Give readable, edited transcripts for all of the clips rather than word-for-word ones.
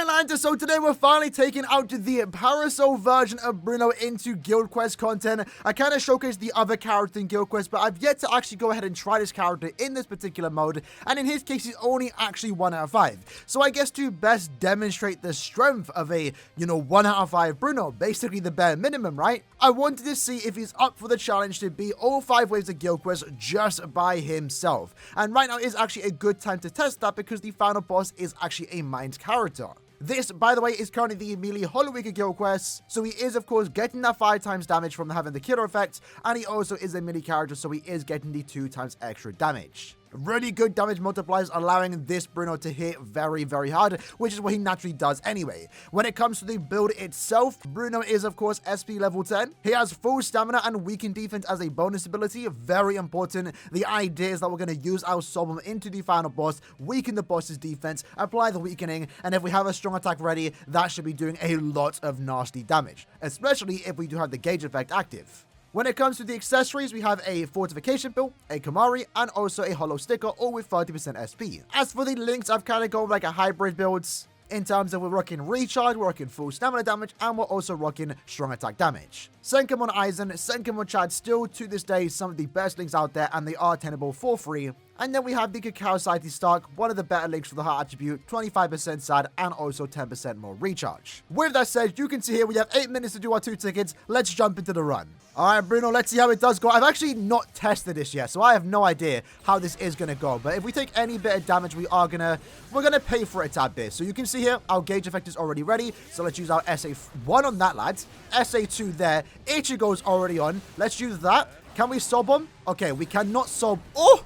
Alright, lads, so today we're finally taking out the Parasol version of Bruno into Guild Quest content. I kind of showcased the other character in Guild Quest, but I've yet to actually go ahead and try this character in this particular mode, and in his case, he's only actually 1 out of 5. So I guess to best demonstrate the strength of a, 1 out of 5 Bruno, basically the bare minimum, right? I wanted to see if he's up for the challenge to beat all 5 waves of Guild Quest just by himself. And right now is actually a good time to test that because the final boss is actually a mined character. This, by the way, is currently the melee Hollow Week of Guild Quest, so he is, of course, getting that 5 times damage from having the killer effect, and he also is a melee character, so he is getting the 2 times extra damage. Really good damage multipliers, allowing this Bruno to hit very, very hard, which is what he naturally does anyway. When it comes to the build itself, Bruno is, of course, SP level 10. He has full stamina and weakened defense as a bonus ability, very important. The idea is that we're going to use our Soul into the final boss, weaken the boss's defense, apply the weakening, and if we have a strong attack ready, that should be doing a lot of nasty damage, especially if we do have the gauge effect active. When it comes to the accessories, we have a fortification pill, a Kamari, and also a hollow sticker, all with 30% SP. As for the links, I've kind of gone like a hybrid builds. In terms of we're rocking recharge, we're rocking full stamina damage, and we're also rocking strong attack damage. Senkim on Aizen, Senkim on Chad, still to this day some of the best links out there, and they are tenable for free. And then we have the Cacao Society Stark, one of the better links for the heart attribute, 25% sad, and also 10% more recharge. With that said, you can see here we have 8 minutes to do our 2 tickets. Let's jump into the run. Alright, Bruno, let's see how it does go. I've actually not tested this yet, so I have no idea how this is going to go. But if we take any bit of damage, we're gonna pay for it a tad bit. So you can see here, our gauge effect is already ready. So let's use our SA1 on that, lads. SA2 there. Ichigo's already on. Let's use that. Can we sob him? Okay, we cannot sob. Oh!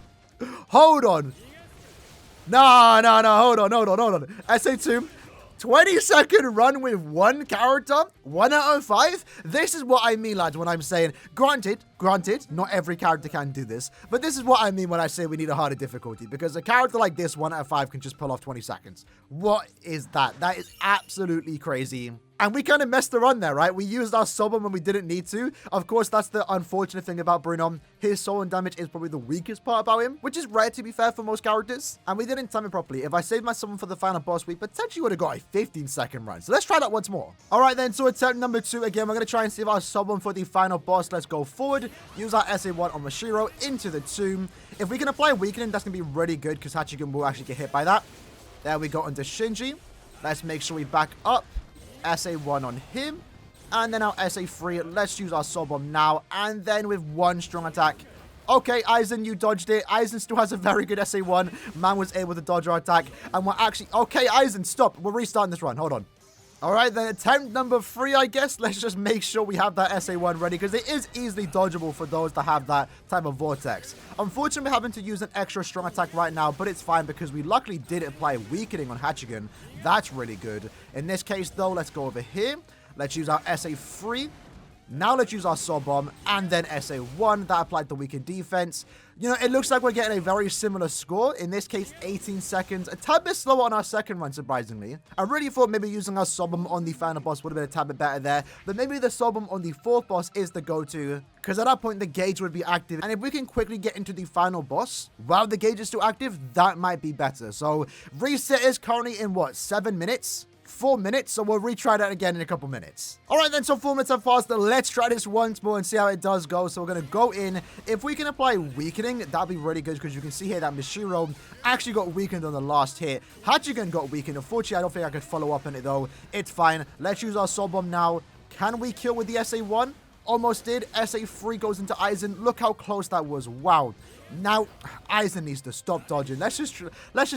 Hold on. No, hold on. SA2. 20-second run with 1 character, 1 out of 5. This is what I mean, lads, when I'm saying, granted, not every character can do this, but this is what I mean when I say we need a harder difficulty, because a character like this, 1 out of 5, can just pull off 20 seconds. What is that? That is absolutely crazy. And we kind of messed around there, right? We used our Soul when we didn't need to. Of course, that's the unfortunate thing about Bruno. His soul and damage is probably the weakest part about him, which is rare to be fair for most characters. And we didn't time it properly. If I saved my summon for the final boss, we potentially would have got a 15-second run. So let's try that once more. All right, then. So attempt number 2. Again, we're going to try and save our summon for the final boss. Let's go forward. Use our SA1 on Mashiro into the tomb. If we can apply weakening, that's going to be really good because Hachigen will actually get hit by that. There we go onto Shinji. Let's make sure we back up. SA1 on him, and then our SA3. Let's use our Soul Bomb now, and then with 1 strong attack. Okay, Aizen, you dodged it. Aizen still has a very good SA1. Man was able to dodge our attack, and we're actually... Okay, Aizen, stop. We're restarting this run. Hold on. All right, then attempt number 3, I guess. Let's just make sure we have that SA1 ready, because it is easily dodgeable for those that have that type of vortex. Unfortunately, we're having to use an extra strong attack right now, but it's fine because we luckily did apply weakening on Hachigen. That's really good. In this case, though, let's go over here. Let's use our SA3. Now let's use our Soul Bomb and then SA1. That applied the weakened defense. It looks like we're getting a very similar score. In this case, 18 seconds. A tad bit slower on our second run, surprisingly. I really thought maybe using our Soul Bomb on the final boss would have been a tad bit better there. But maybe the Soul Bomb on the 4th boss is the go-to, because at that point, the gauge would be active. And if we can quickly get into the final boss while the gauge is still active, that might be better. So reset is currently in, 7 minutes? 4 minutes, so we'll retry that again in a couple minutes. All right, then, so 4 minutes have passed. Let's try this once more and see how it does go. So we're going to go in. If we can apply weakening, that'll be really good, because you can see here that Mashiro actually got weakened on the last hit. Hachigen got weakened. Unfortunately, I don't think I could follow up on it, though. It's fine. Let's use our Soul Bomb now. Can we kill with the SA1? Almost did. SA3 goes into Aizen. Look how close that was. Wow. Now, Aizen needs to stop dodging. Let's just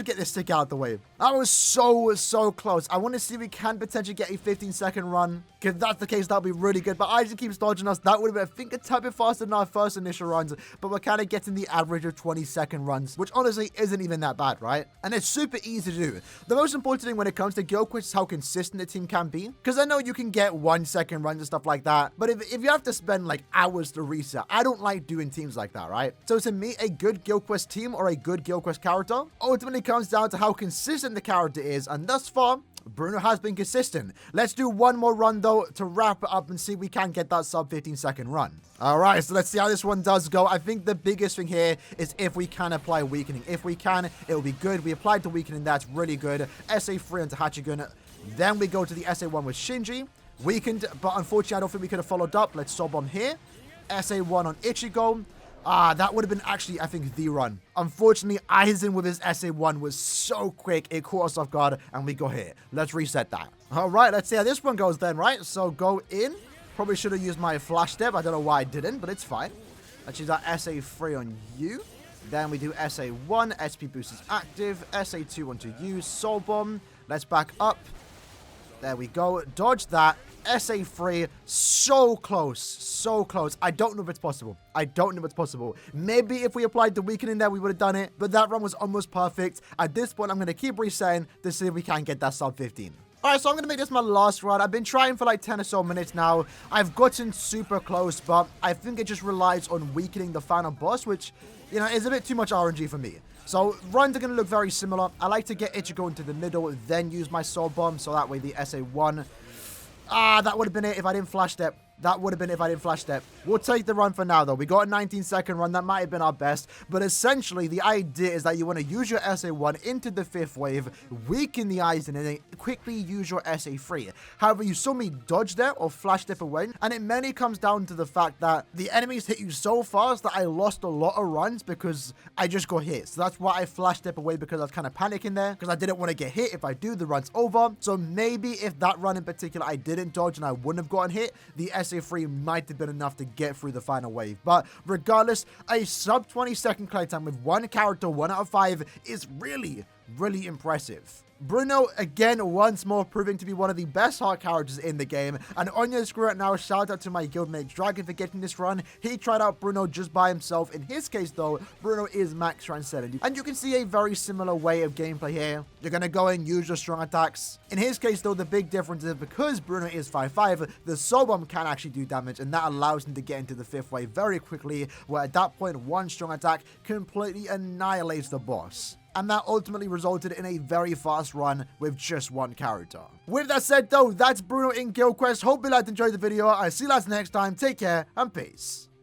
get this stick out of the way. That was so close. I want to see if we can potentially get a 15-second run. If that's the case, that'll be really good. But Aizen keeps dodging us. That would have been, I think, a tad bit faster than our first initial runs. But we're kind of getting the average of 20-second runs, which honestly isn't even that bad, right? And it's super easy to do. The most important thing when it comes to Guild Quest is how consistent the team can be. Because I know you can get 1-second runs and stuff like that. But if you have to spend like hours to reset, I don't like doing teams like that, right? So to me, a good Guild Quest team or a good Guild Quest character ultimately comes down to how consistent the character is, and thus far, Bruno has been consistent. Let's do one more run, though, to wrap it up and see if we can get that sub 15-second run. All right, so let's see how this one does go. I think the biggest thing here is if we can apply weakening. If we can, it will be good. We applied the weakening. That's really good. SA3 onto Hachigun. Then we go to the SA1 with Shinji. Weakened, but unfortunately, I don't think we could have followed up. Let's Soul Bomb here. SA1 on Ichigo. That would have been actually, I think, the run. Unfortunately, Aizen with his SA1 was so quick, it caught us off guard, and we go here. Let's reset that. All right, let's see how this one goes then, right? So go in. Probably should have used my flash step. I don't know why I didn't, but it's fine. Let's use that SA3 on you. Then we do SA1. SP boost is active. SA2 onto you. Soul Bomb. Let's back up. There we go. Dodge that. SA3. So close. So close. I don't know if it's possible. I don't know if it's possible. Maybe if we applied the weakening there, we would have done it. But that run was almost perfect. At this point, I'm going to keep resetting to see if we can get that sub 15. Alright, so I'm going to make this my last run. I've been trying for like 10 or so minutes now. I've gotten super close, but I think it just relies on weakening the final boss, which, you know, is a bit too much RNG for me. So runs are going to look very similar. I like to get Ichigo into the middle, then use my Soul Bomb, so that way the SA1... that would have been it if I didn't flash step. That would have been if I didn't flash step. We'll take the run for now, though. We got a 19-second run. That might have been our best. But essentially, the idea is that you want to use your SA1 into the 5th wave, weaken the Aizen, and then quickly use your SA3. However, you saw me dodge there or flash step away. And it mainly comes down to the fact that the enemies hit you so fast that I lost a lot of runs because I just got hit. So that's why I flash step away, because I was kind of panicking there because I didn't want to get hit. If I do, the run's over. So maybe if that run in particular I didn't dodge and I wouldn't have gotten hit, the SA3 might have been enough to get through the final wave. But regardless, a sub 20-second play time with one character, 1 out of 5, is really, really impressive. Bruno, again, once more proving to be one of the best heart characters in the game. And on your screen right now, shout out to my guildmate Dragon for getting this run. He tried out Bruno just by himself. In his case, though, Bruno is max transcendent. And you can see a very similar way of gameplay here. You're going to go and use your strong attacks. In his case, though, the big difference is because Bruno is 5'5", the Soul Bomb can actually do damage, and that allows him to get into the 5th wave very quickly, where at that point, one strong attack completely annihilates the boss. And that ultimately resulted in a very fast run with just one character. With that said, though, that's Bruno in Guild Quest. Hope you liked and enjoyed the video. I'll see you guys next time. Take care and peace.